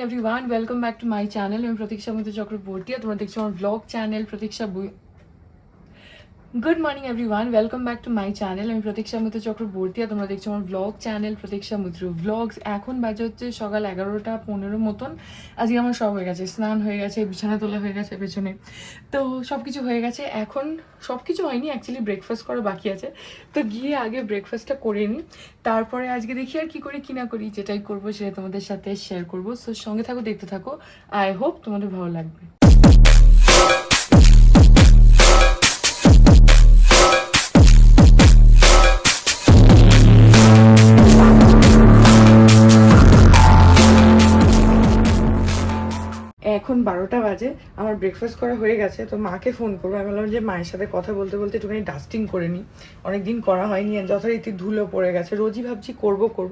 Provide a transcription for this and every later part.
everyone, welcome back to my channel. I'm Pratiksha Muthu Chakraborty. তোমরা দেখছো আমার vlog channel Pratiksha Good morning everyone, welcome back to my channel. আমি প্রতীক্ষা মিত্র চক্রবর্তী আর তোমরা দেখছো আমার ব্লগ চ্যানেল প্রতীক্ষা মিত্র ব্লগস। এখন বাজে হচ্ছে সকাল 11:15 মতন। আজকে আমার সব হয়ে গেছে, স্নান হয়ে গেছে, বিছানা তোলা হয়ে গেছে পেছনে, তো সব কিছু হয়ে গেছে। এখন সব কিছু হয়নি, অ্যাকচুয়ালি ব্রেকফাস্ট করা বাকি আছে, তো গিয়ে আগে ব্রেকফাস্টটা করে নিই, তারপরে আজকে দেখি আর কি করি কি না করি, যেটাই করবো সেটা তোমাদের সাথে শেয়ার করবো। সো সঙ্গে থাকো, দেখতে থাকো, আই হোপ তোমাদের ভালো লাগবে। এখন 12টা বাজে, আমার ব্রেকফাস্ট করা হয়ে গেছে, তো মাকে ফোন করবো। আমি বললাম যে মায়ের সাথে কথা বলতে বলতে একটুখানি ডাস্টিং করে নিই, অনেকদিন করা হয়নি, আর যথারীতি ধুলো পড়ে গেছে। রোজই ভাবছি করব,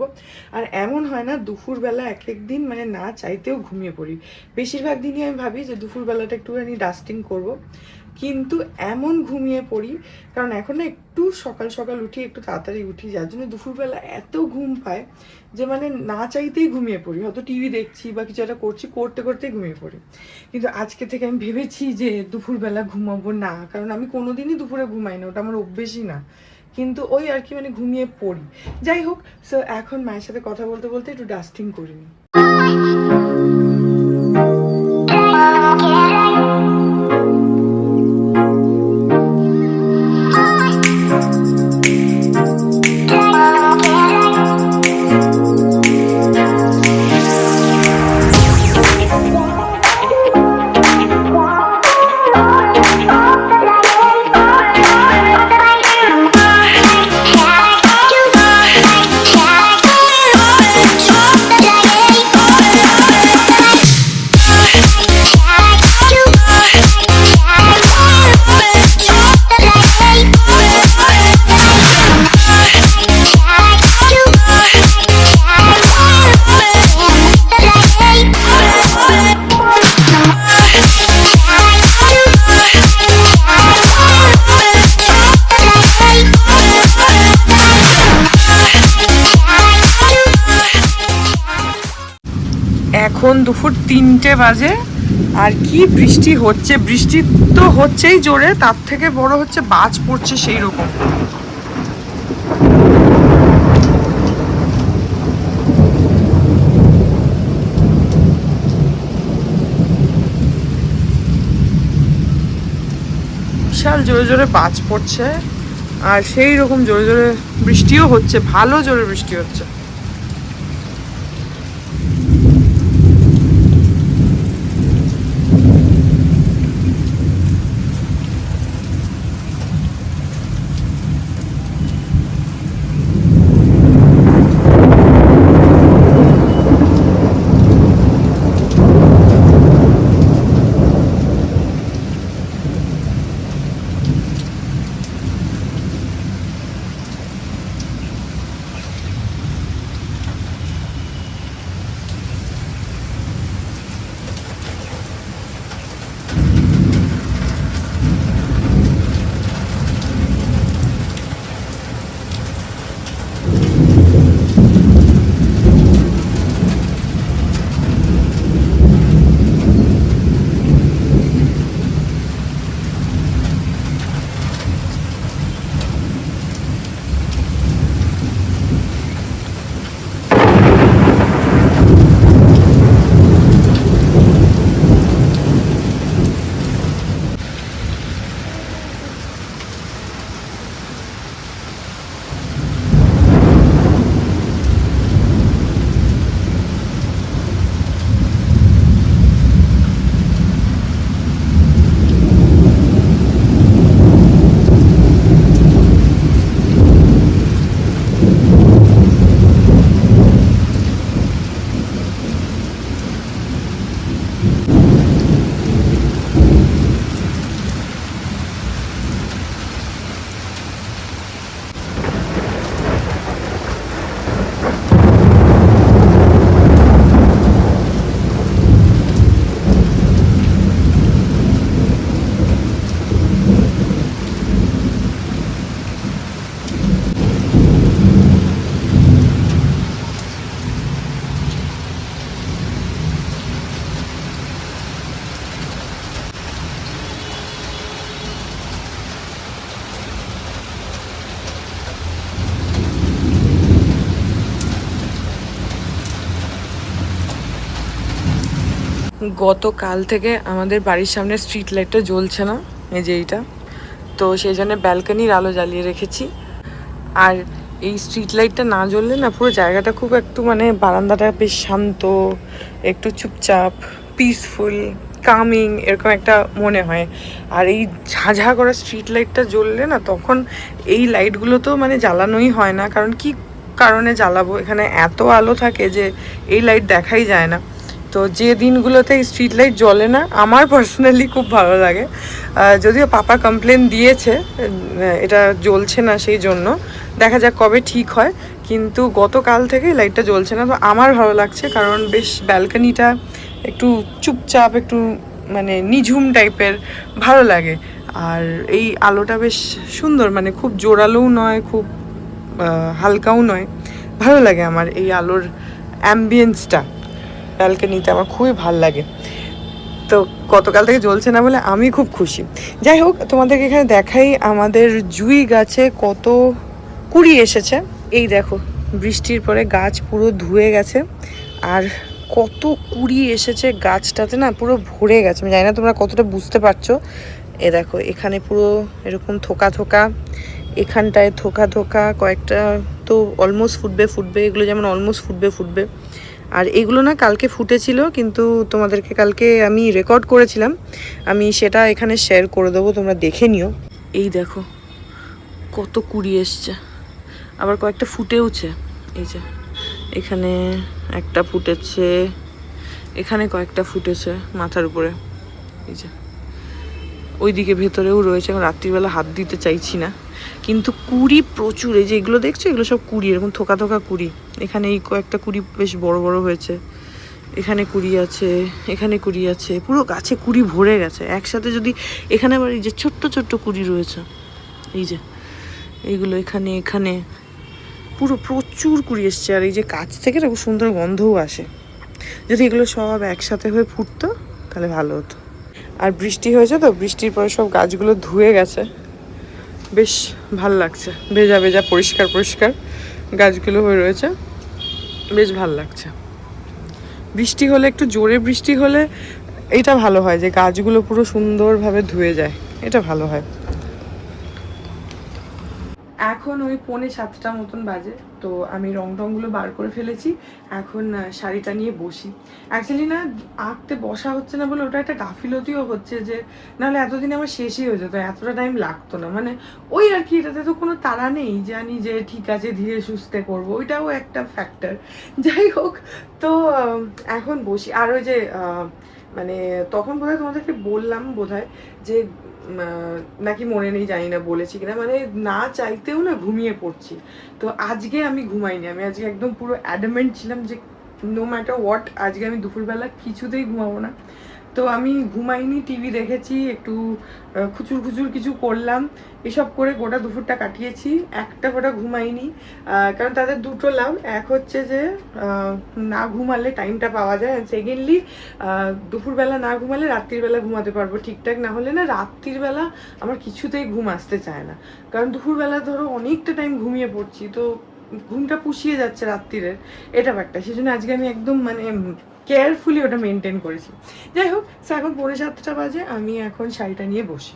আর এমন হয় না দুপুরবেলা এক দিন মানে না চাইতেও ঘুমিয়ে পড়ি। বেশিরভাগ দিনই আমি ভাবি যে দুপুরবেলাটা একটুখানি ডাস্টিং করব, কিন্তু এমন ঘুমিয়ে পড়ি, কারণ এখন না একটু সকাল সকাল উঠি, একটু তাড়াতাড়ি উঠি, যার জন্য দুপুরবেলা এত ঘুম পায় যে মানে না চাইতেই ঘুমিয়ে পড়ি। হয়তো টিভি দেখছি বা কিছু একটা করছি, করতে করতেই ঘুমিয়ে পড়ি। কিন্তু আজকে থেকে আমি ভেবেছি যে দুপুরবেলা ঘুমাবো না, কারণ আমি কোনোদিনই দুপুরে ঘুমাই না, ওটা আমার অভ্যেসই না, কিন্তু ওই আর কি মানে ঘুমিয়ে পড়ি। যাই হোক, সো এখন মায়ের সাথে কথা বলতে বলতে একটু ডাস্টিং করিনি। এখন দুপুর 3টে বাজে, আর কি বৃষ্টি হচ্ছে, বৃষ্টি তো হচ্ছেই জোরে, তার থেকে বড় হচ্ছে বাজ পড়ছে সেই রকম। বিশাল জোরে জোরে বাজ পড়ছে, আর সেই রকম জোরে জোরে বৃষ্টিও হচ্ছে, ভালো জোরে বৃষ্টি হচ্ছে। গতকাল থেকে আমাদের বাড়ির সামনে স্ট্রিট লাইটটা জ্বলছে না, এই যে এইটা, তো সেই জন্য ব্যালকনির আলো জ্বালিয়ে রেখেছি। আর এই স্ট্রিট লাইটটা না জ্বললে না পুরো জায়গাটা খুব একটু মানে বারান্দাটা বেশ শান্ত, একটু চুপচাপ, পিসফুল, কামিং এরকম একটা মনে হয়। আর এই ঝাঁঝা করা স্ট্রিট লাইটটা জ্বললে না তখন এই লাইটগুলো তো মানে জ্বালানোই হয় না, কারণ কি কারণে জ্বালাবো, এখানে এত আলো থাকে যে এই লাইট দেখাই যায় না। তো যে দিনগুলোতে স্ট্রিট লাইট জ্বলে না আমার পার্সোনালি খুব ভালো লাগে। যদিও পাপা কমপ্লেন দিয়েছে এটা জ্বলছে না, সেই জন্য দেখা যাক কবে ঠিক হয়, কিন্তু গতকাল থেকে লাইটটা জ্বলছে না। তো আমার ভালো লাগছে, কারণ বেশ ব্যালকনিটা একটু চুপচাপ, একটু মানে নিঝুম টাইপের ভালো লাগে। আর এই আলোটা বেশ সুন্দর, মানে খুব জোরালোও নয়, খুব হালকাও নয়, ভালো লাগে আমার এই আলোর অ্যাম্বিয়েন্সটা ব্যালকনিতে, আমার খুবই ভাল লাগে। তো গতকাল থেকে জ্বলছে না বলে আমি খুব খুশি। যাই হোক, তোমাদেরকে এখানে দেখাই আমাদের জুই গাছে কত কুড়ি এসেছে। এই দেখো, বৃষ্টির পরে গাছ পুরো ধুয়ে গেছে, আর কত কুড়ি এসেছে গাছটাতে, না পুরো ভরে গেছে। আমি জানি না তোমরা কতটা বুঝতে পারছো। এ দেখো, এখানে পুরো এরকম থোকা থোকা, এখানটায় থোকা থোকা কয়েকটা, তো অলমোস্ট ফুটবে, এগুলো যেমন অলমোস্ট ফুটবে। আর এগুলো না কালকে ফুটেছিল, কিন্তু তোমাদেরকে কালকে আমি রেকর্ড করেছিলাম, আমি সেটা এখানে শেয়ার করে দেবো, তোমরা দেখে নিও। এই দেখো কত কুড়ি এসছে, আবার কয়েকটা ফুটেওছে। এই যে এখানে একটা ফুটেছে, এখানে কয়েকটা ফুটেছে মাথার উপরে, এই যে ওইদিকে ভেতরেও রয়েছে। এখন রাত্রিবেলা হাত দিতে চাইছি না, কিন্তু কুড়ি প্রচুর। এই যে এগুলো দেখছো, এগুলো সব কুড়ি, এরকম থোকা থোকা কুড়ি। এখানে এই কয়েকটা কুড়ি বেশ বড় বড় হয়েছে, এখানে কুড়ি আছে, এখানে কুড়ি আছে, পুরো গাছে কুড়ি ভরে গেছে একসাথে। যদি এখানে আবার এই যে ছোট্ট ছোট্ট কুড়ি রয়েছে, এই যে এইগুলো এখানে এখানে পুরো প্রচুর কুড়ি এসছে। আর এই যে কাছ থেকে না খুব সুন্দর গন্ধও আসে। যদি এগুলো সব একসাথে হয়ে ফুটতো তাহলে ভালো হতো। আর বৃষ্টি হয়েছে তো, বৃষ্টির পরে সব গাছগুলো ধুয়ে গেছে, বেশ ভাল লাগছে, ভেজা ভেজা পরিষ্কার গাছগুলো হয়ে রয়েছে, বেশ ভাল লাগছে। বৃষ্টি হলে, একটু জোরে বৃষ্টি হলে এটা ভালো হয় যে গাছগুলো পুরো সুন্দরভাবে ধুয়ে যায়, এটা ভালো হয়। এখন ওই 6:45 মতন বাজে, তো আমি রং টংগুলো বার করে ফেলেছি। এখন শাড়িটা নিয়ে বসি। অ্যাকচুয়ালি না আঁকতে বসা হচ্ছে না বলে ওটা একটা গাফিলতিও হচ্ছে, যে নাহলে এতদিন আমার শেষই হয়ে যেত, এতটা টাইম লাগতো না। মানে ওই আর কি, এটাতে তো কোনো তাড়া নেই, জানি যে ঠিক আছে ধীরে সুস্থে করবো, ওইটাও একটা ফ্যাক্টর। যাই হোক, তো এখন বসি। আর ওই যে মানে তখন বোধহয় তোমাদেরকে বললাম বোধহয় যে নাকি মনে নেই, জানি না বলেছি কিনা, মানে না চাইতেও না ঘুমিয়ে পড়ছি। তো আজকে আমি ঘুমাইনি, আমি আজকে একদম পুরো অ্যাডামেন্ট ছিলাম যে নো ম্যাটার হোয়াট আজকে আমি দুপুরবেলা কিছুতেই ঘুমাবো না। তো আমি ঘুমাইনি, টিভি দেখেছি, একটু খুচুর কিছু করলাম, এসব করে গোটা দুপুরটা কাটিয়েছি। একটা গোটা ঘুমাইনি, কারণ তাদের দুটো লাভ, এক হচ্ছে যে না ঘুমালে টাইমটা পাওয়া যায়, অ্যান্ড সেকেন্ডলি দুপুরবেলা না ঘুমালে রাত্রিবেলা ঘুমাতে পারবো ঠিকঠাক। না হলে না রাত্রিবেলা আমার কিছুতেই ঘুম আসতে চায় না, কারণ দুপুরবেলা ধরো অনেকটা টাইম ঘুমিয়ে পড়ছি, তো ঘুমটা পুষিয়ে যাচ্ছে রাত্রিরের, এটা একটা। সেই জন্য আজকে আমি একদম মানে কেয়ারফুলি ওটা মেনটেন করেছি। যাই হোক, এখন 7:45 বাজে, আমি এখন শাড়িটা নিয়ে বসি।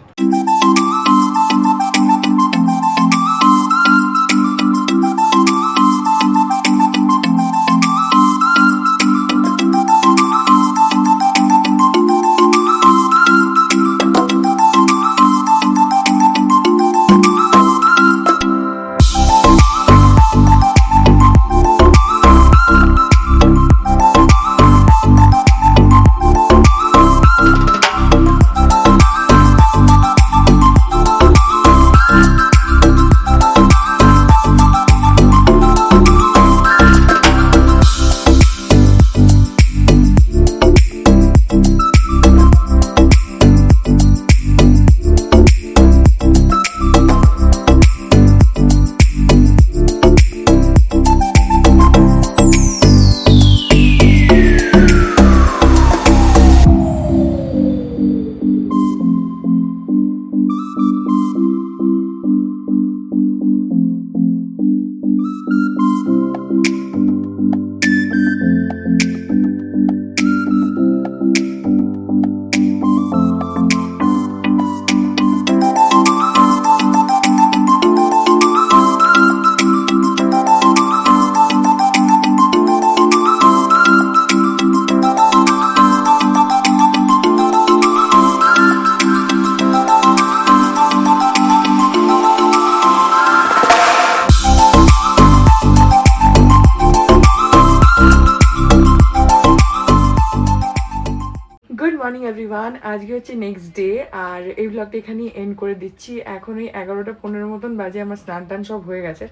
মর্নিং এভরিওয়ান, আজকে হচ্ছে নেক্সট ডে আর এই ব্লগটা এখানেই এন্ড করে দিচ্ছি। এখন ওই 11টা 15 মতন বাজে, আমার স্নান টান সব হয়ে গেছে।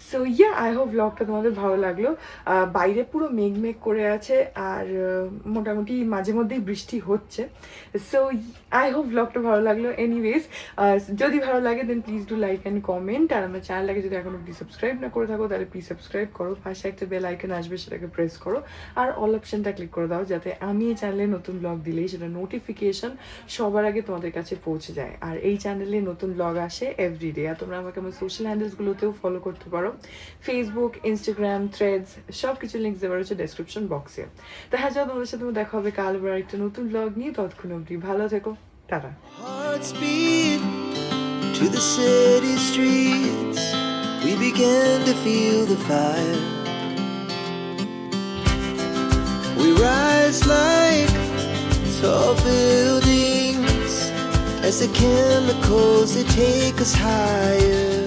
সো ইয়া, আই হোপ ব্লগটা তোমাদের ভালো লাগলো। বাইরে পুরো মেঘ মেঘ করে আছে আর মোটামুটি মাঝে মধ্যেই বৃষ্টি হচ্ছে। সো আই হোপ ব্লগটা ভালো লাগলো। এনিওয়েজ, যদি ভালো লাগে then please do like and comment. আর আমার চ্যানেলটাকে যদি এখনো প্লিজ সাবস্ক্রাইব না করে থাকো তাহলে প্লিজ সাবস্ক্রাইব করো, পাশে একটা বেল আইকন আসবে সেটাকে প্রেস করো, আর অল অপশনটা ক্লিক করে দাও যাতে আমি এই চ্যানেলে নতুন ব্লগ দিলেই সেটা নোটিফিকেশন সবার আগে তোমাদের কাছে পৌঁছে যায়। আর এই চ্যানেলে নতুন ব্লগ আসে এভরিডে। আর তোমরা আমাকে আমার সোশ্যাল হ্যান্ডেলসগুলোতেও ফলো করতে পারো, ফেসবুক, ইনস্টাগ্রাম, থ্রেডস, সব কিছু লিঙ্ক দেওয়া রয়েছে ডেসক্রিপশন বক্সে। তো হ্যাঁ, চলো তোমাদের সাথে দেখা হবে কাল আবার একটা নতুন ব্লগ নিয়ে। ততক্ষণ অবধি ভালো থেকো, tata. Hearts beat to the city streets. We began to feel the fire. We rise like tall buildings as the chemicals they take us higher.